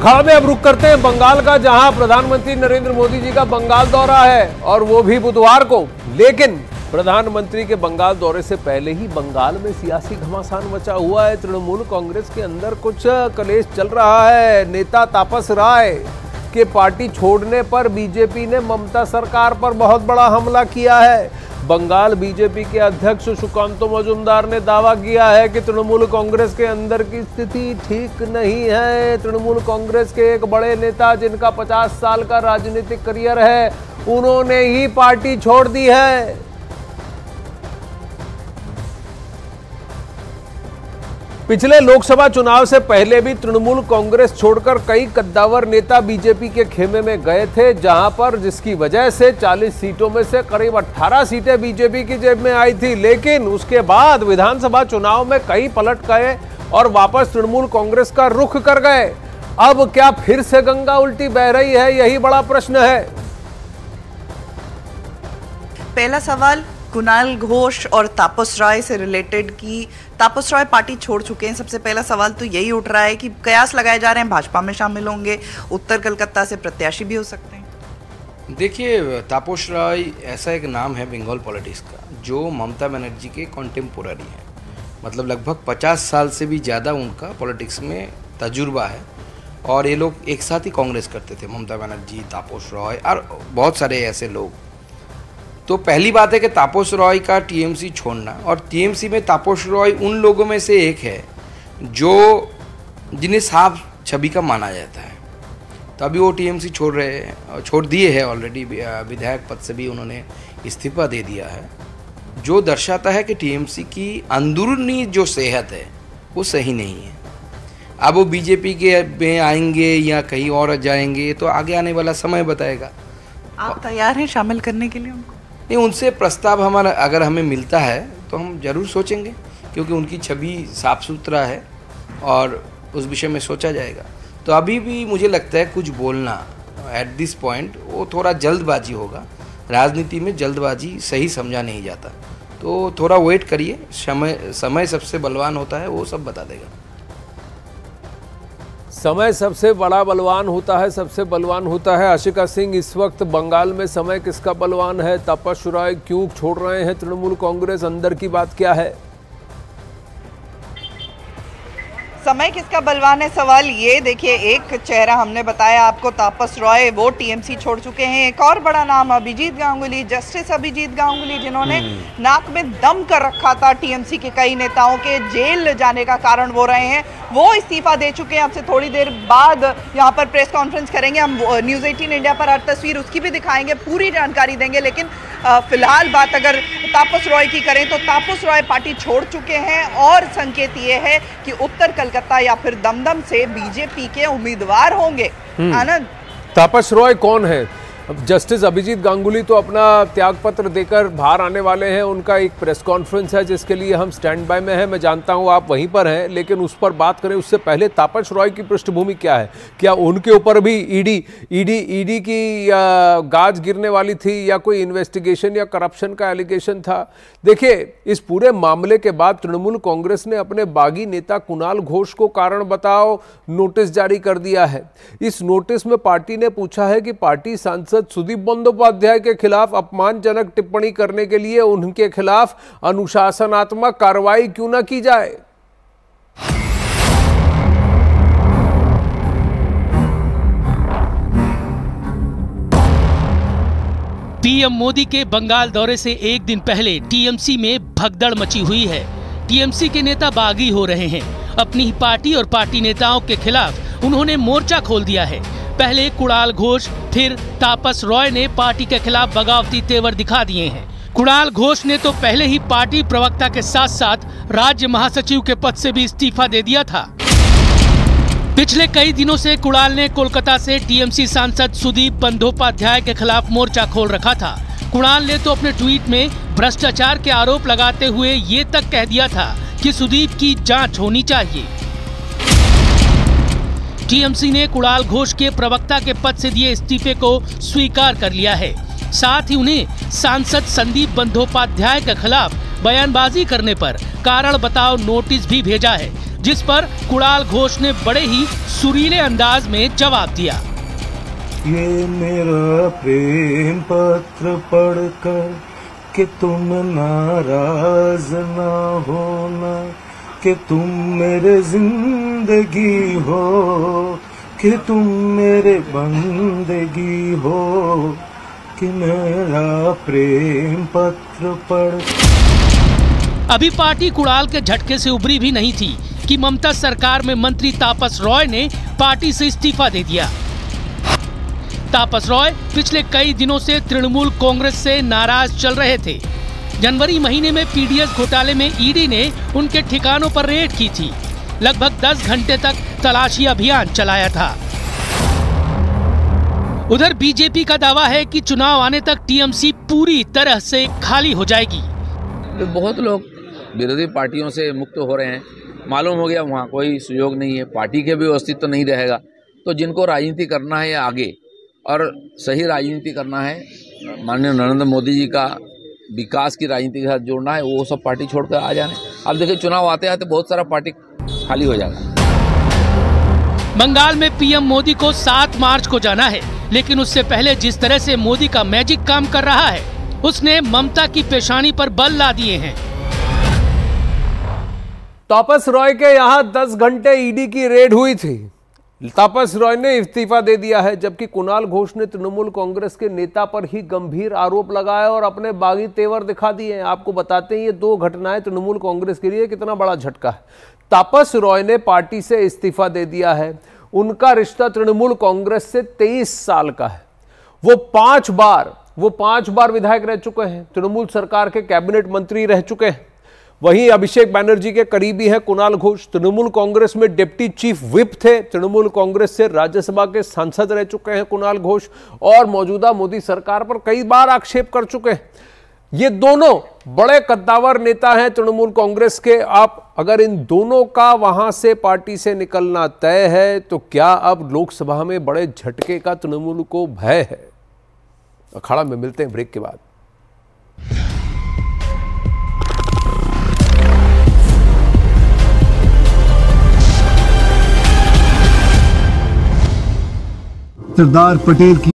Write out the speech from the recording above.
अखाड़ा में अब रुक करते हैं बंगाल का, जहां प्रधानमंत्री नरेंद्र मोदी जी का बंगाल दौरा है और वो भी बुधवार को। लेकिन प्रधानमंत्री के बंगाल दौरे से पहले ही बंगाल में सियासी घमासान मचा हुआ है। तृणमूल कांग्रेस के अंदर कुछ कलेश चल रहा है। नेता तापस राय के पार्टी छोड़ने पर बीजेपी ने ममता सरकार पर बहुत बड़ा हमला किया है। बंगाल बीजेपी के अध्यक्ष सुकांतो मजूमदार ने दावा किया है कि तृणमूल कांग्रेस के अंदर की स्थिति ठीक नहीं है। तृणमूल कांग्रेस के एक बड़े नेता, जिनका 50 साल का राजनीतिक करियर है, उन्होंने ही पार्टी छोड़ दी है। पिछले लोकसभा चुनाव से पहले भी तृणमूल कांग्रेस छोड़कर कई कद्दावर नेता बीजेपी के खेमे में गए थे, जहां पर जिसकी वजह से 40 सीटों में से करीब 18 सीटें बीजेपी की जेब में आई थी। लेकिन उसके बाद विधानसभा चुनाव में कई पलट गए और वापस तृणमूल कांग्रेस का रुख कर गए। अब क्या फिर से गंगा उल्टी बह रही है? यही बड़ा प्रश्न है। पहला सवाल कुणाल घोष और तापस राय से रिलेटेड की तापस राय पार्टी छोड़ चुके हैं। सबसे पहला सवाल तो यही उठ रहा है कि कयास लगाए जा रहे हैं भाजपा में शामिल होंगे, उत्तर कलकत्ता से प्रत्याशी भी हो सकते हैं। देखिए, तापस राय ऐसा एक नाम है बंगाल पॉलिटिक्स का जो ममता बनर्जी के कॉन्टेम्पोररी है। मतलब लगभग 50 साल से भी ज़्यादा उनका पॉलिटिक्स में तजुर्बा है और ये लोग एक साथ ही कांग्रेस करते थे, ममता बनर्जी, तापस राय और बहुत सारे ऐसे लोग। तो पहली बात है कि तापस रॉय का टीएमसी छोड़ना, और टीएमसी में तापस रॉय उन लोगों में से एक है जो जिन्हें साफ छवि का माना जाता है। तो अभी वो टीएमसी छोड़ दिए हैं ऑलरेडी। विधायक पद से भी उन्होंने इस्तीफा दे दिया है, जो दर्शाता है कि टीएमसी की अंदरूनी जो सेहत है वो सही नहीं है। अब वो बीजेपी के में आएंगे या कहीं और जाएंगे तो आगे आने वाला समय बताएगा। आप तैयार हैं शामिल करने के लिए उनको? नहीं, उनसे प्रस्ताव हमारा अगर हमें मिलता है तो हम ज़रूर सोचेंगे, क्योंकि उनकी छवि साफ सुथरा है और उस विषय में सोचा जाएगा। तो अभी भी मुझे लगता है कुछ बोलना एट दिस पॉइंट वो थोड़ा जल्दबाजी होगा। राजनीति में जल्दबाजी सही समझा नहीं जाता, तो थोड़ा वेट करिए। समय सबसे बलवान होता है, वो सब बता देगा। समय सबसे बड़ा बलवान होता है, सबसे बलवान होता है। आशिका सिंह, इस वक्त बंगाल में समय किसका बलवान है? तापस राय क्यों छोड़ रहे हैं तृणमूल कांग्रेस? अंदर की बात क्या है? समय किसका बलवान है सवाल ये देखिए, एक चेहरा हमने बताया आपको, तापस रॉय, वो टीएमसी छोड़ चुके हैं। एक और बड़ा नाम अभिजीत गांगुली, जस्टिस अभिजीत गांगुली, जिन्होंने नाक में दम कर रखा था टीएमसी के कई नेताओं के जेल जाने का कारण वो रहे हैं, वो इस्तीफा दे चुके हैं। आपसे थोड़ी देर बाद यहाँ पर प्रेस कॉन्फ्रेंस करेंगे हम, न्यूज़ 18 इंडिया पर हर तस्वीर उसकी भी दिखाएंगे, पूरी जानकारी देंगे। लेकिन फिलहाल बात अगर तापस रॉय की करें तो तापस रॉय पार्टी छोड़ चुके हैं और संकेत ये है कि उत्तर कलकत्ता या फिर दमदम से बीजेपी के उम्मीदवार होंगे। आनंद, तापस रॉय कौन है? जस्टिस अभिजीत गांगुली तो अपना त्यागपत्र देकर बाहर आने वाले हैं। उनका एक प्रेस कॉन्फ्रेंस है जिसके लिए हम स्टैंड बाय में हैं। मैं जानता हूं आप वहीं पर हैं, लेकिन उस पर बात करें उससे पहले तापस रॉय की पृष्ठभूमि क्या है? क्या उनके ऊपर भी ईडी की गाज गिरने वाली थी या कोई इन्वेस्टिगेशन या करप्शन का एलिगेशन था? देखिए, इस पूरे मामले के बाद तृणमूल कांग्रेस ने अपने बागी नेता कुणाल घोष को कारण बताओ नोटिस जारी कर दिया है। इस नोटिस में पार्टी ने पूछा है कि पार्टी सांसद सुदीप बंदोपाध्याय के खिलाफ अपमानजनक टिप्पणी करने के लिए उनके खिलाफ अनुशासनात्मक कार्रवाई क्यों न की जाए। पीएम मोदी के बंगाल दौरे से एक दिन पहले टीएमसी में भगदड़ मची हुई है। टीएमसी के नेता बागी हो रहे हैं। अपनी ही पार्टी और पार्टी नेताओं के खिलाफ उन्होंने मोर्चा खोल दिया है। पहले कुणाल घोष, फिर तापस रॉय ने पार्टी के खिलाफ बगावती तेवर दिखा दिए हैं। कुणाल घोष ने तो पहले ही पार्टी प्रवक्ता के साथ साथ राज्य महासचिव के पद से भी इस्तीफा दे दिया था। पिछले कई दिनों से कुणाल ने कोलकाता से टीएमसी सांसद सुदीप बंदोपाध्याय के खिलाफ मोर्चा खोल रखा था। कुणाल ने तो अपने ट्वीट में भ्रष्टाचार के आरोप लगाते हुए ये तक कह दिया था कि सुदीप की जांच होनी चाहिए। टीएमसी ने कुणाल घोष के प्रवक्ता के पद से दिए इस्तीफे को स्वीकार कर लिया है। साथ ही उन्हें सांसद संदीप बंदोपाध्याय के खिलाफ बयानबाजी करने पर कारण बताओ नोटिस भी भेजा है। जिस पर कुणाल घोष ने बड़े ही सुरीले अंदाज में जवाब दिया। ये मेरा प्रेम पत्र पढ़कर कि तुम नाराज ना होना, कि तुम मेरे जिंदगी हो, कि तुम मेरे बंदगी हो, कि मेरा प्रेम पत्र पढ़। अभी पार्टी कुणाल के झटके से उबरी भी नहीं थी कि ममता सरकार में मंत्री तापस रॉय ने पार्टी से इस्तीफा दे दिया। तापस रॉय पिछले कई दिनों से तृणमूल कांग्रेस से नाराज चल रहे थे। जनवरी महीने में पीडीएस घोटाले में ईडी ने उनके ठिकानों पर रेड की थी। लगभग 10 घंटे तक तलाशी अभियान चलाया था। उधर बीजेपी का दावा है कि चुनाव आने तक टीएमसी पूरी तरह से खाली हो जाएगी। बहुत लोग विरोधी पार्टियों से मुक्त हो रहे हैं। मालूम हो गया वहाँ कोई सुयोग नहीं है, पार्टी के भी अस्तित्व तो नहीं रहेगा। तो जिनको राजनीति करना है आगे और सही राजनीति करना है, माननीय नरेंद्र मोदी जी का विकास की राजनीति के साथ जोड़ना है, वो सब पार्टी छोड़कर आ जाने। अब देखिए चुनाव आते आते बहुत सारा पार्टी खाली हो जाएगा। बंगाल में पीएम मोदी को 7 मार्च को जाना है, लेकिन उससे पहले जिस तरह से मोदी का मैजिक काम कर रहा है, उसने ममता की पेशानी पर बल ला दिए हैं। तापस रॉय के यहाँ 10 घंटे ईडी की रेड हुई थी। तापस रॉय ने इस्तीफा दे दिया है, जबकि कुणाल घोष ने तृणमूल कांग्रेस के नेता पर ही गंभीर आरोप लगाए और अपने बागी तेवर दिखा दिए हैं। आपको बताते हैं ये 2 घटनाएं तृणमूल कांग्रेस के लिए कितना बड़ा झटका है। तापस रॉय ने पार्टी से इस्तीफा दे दिया है। उनका रिश्ता तृणमूल कांग्रेस से 23 साल का है। वो 5 बार विधायक रह चुके हैं, तृणमूल सरकार के कैबिनेट मंत्री रह चुके हैं। वहीं अभिषेक बैनर्जी के करीबी हैं कुणाल घोष, तृणमूल कांग्रेस में डिप्टी चीफ व्हिप थे। तृणमूल कांग्रेस से राज्यसभा के सांसद रह चुके हैं कुणाल घोष और मौजूदा मोदी सरकार पर कई बार आक्षेप कर चुके हैं। ये दोनों बड़े कद्दावर नेता हैं तृणमूल कांग्रेस के। आप अगर इन दोनों का वहां से पार्टी से निकलना तय है तो क्या अब लोकसभा में बड़े झटके का तृणमूल को भय है? अखाड़ा में मिलते हैं ब्रेक के बाद। सरदार पटेल की